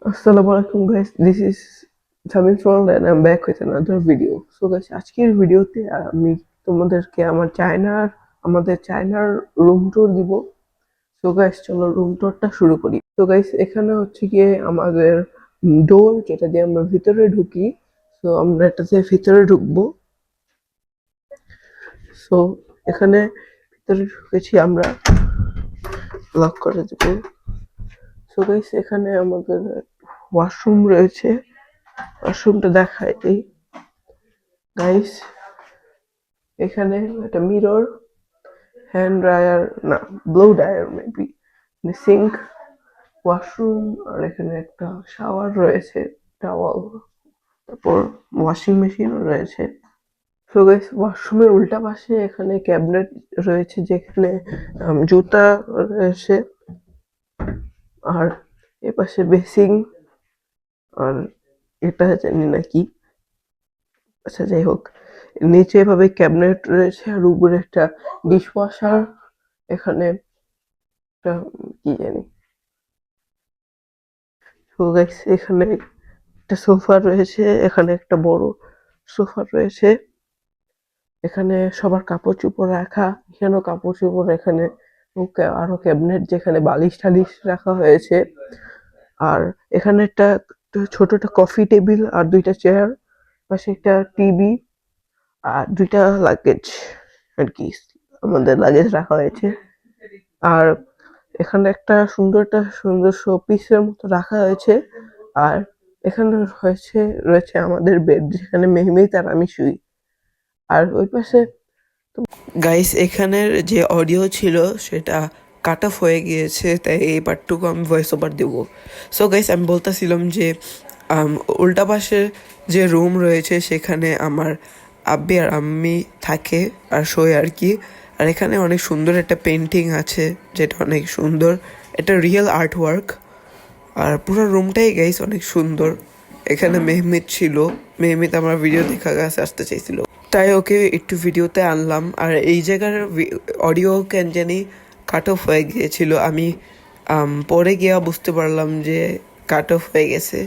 Assalamu alaikum guys, this is Samin Stroll and I'm back with another video. So guys, আজকের ভিডিওতে আমি তোমাদেরকে আমাদের চায়নার রুম ট্যুর দিব। সো গাইস চলো রুম ট্যুরটা শুরু করি। তো গাইস এখানে হচ্ছে গিয়ে আমাদের ডোর যেটা দিয়ে আমরা ভিতরে ঢুকি। সো আমরা এটাতে ভিতরে ঢুকবো। সো এখানে ভিতরে ঢুকেছি আমরা, লক করে দেবো। সো গাইস এখানে আমাদের ওয়াশরুম রয়েছে, ওয়াশরুমটা দেখাই দিই গাইস। এখানে একটা মিরর, হ্যান্ড ড্রায়ার না blow dryer maybe, sink, washroom, আর এখানে একটা শাওয়ার রয়েছে, টাওয়াল, তারপর ওয়াশিং মেশিনও রয়েছে। সো গাইস ওয়াশরুমের উল্টা পাশে এখানে ক্যাবিনেট রয়েছে যেখানে জুতা রয়েছে, আর এ পাশে বেসিং, আর এটা জানি না কি, আচ্ছা যাই হোক। নিচে এভাবে ক্যাবিনেট রয়েছে আর উপরে একটা ডিশওয়াশার, এখানে একটা কি জানি। তো গাইস এখানে একটা সোফা রয়েছে, এখানে একটা বড় সোফা রয়েছে, এখানে সবার কাপড় চোপড় রাখা, এখানেও কাপড় চোপড়, এখানে আরো ক্যাবিনেট যেখানে বালিশ টালিশ রাখা হয়েছে, আর এখানে একটা ছোট একটা কফি টেবিল আর দুইটা চেয়ার, পাশে একটা টিভি আর দুইটা লাগেজ আর কি, আমাদের লাগেজ রাখা হয়েছে। আর এখানে একটা সুন্দর শোপিসের মতো রাখা হয়েছে, আর এখানে রয়েছে আমাদের বেড যেখানে মেহমেদ আর আমি শুই। আর ওই পাশে গাইস এখানের যে অডিও ছিল সেটা কাট অফ হয়ে গিয়েছে, তাই এই পার্টটুকু আমি ভয়েস ওভার দেবো। সো গাইস আমি বলতেছিলাম যে উল্টা পাশে যে রুম রয়েছে সেখানে আমার আব্বি আর আম্মি থাকে আর শোয় আর কি। আর এখানে অনেক সুন্দর একটা পেন্টিং আছে যেটা অনেক সুন্দর, এটা রিয়েল আর্ট ওয়ার্ক। আর পুরো রুমটাই গাইস অনেক সুন্দর। এখানে মেহমিদ ছিল, মেহমিদ আমার ভিডিও দেখা কাছে আসতে চাইছিল, তাই ওকে একটু ভিডিওতে আনলাম। আর এই জায়গার অডিও কেন জানি কাট অফ হয়ে গিয়েছিল, আমি পরে গিয়া বুঝতে পারলাম যে কাট অফ হয়ে গেছে।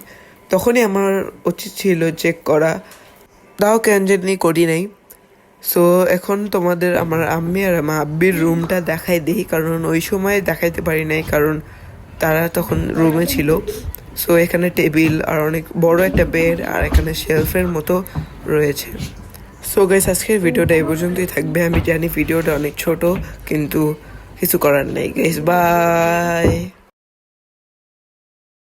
তখনই আমার উচিত ছিল চেক করা, তাও কেন জানি করি নাই। সো এখন তোমাদের আমার আম্মি আর আমার আব্বির রুমটা দেখাই দিই, কারণ ওই সময় দেখাইতে পারি নাই কারণ তারা তখন রুমে ছিল। সো এখানে টেবিল আর অনেক বড় একটা বেড আর এখানে শেলফের মতো রয়েছে। সো গাইস আজকের ভিডিওটা এই পর্যন্তই থাকবে। আমি জানি ভিডিওটা অনেক ছোট, কিন্তু কিছু করার নেই গাইস, বাই।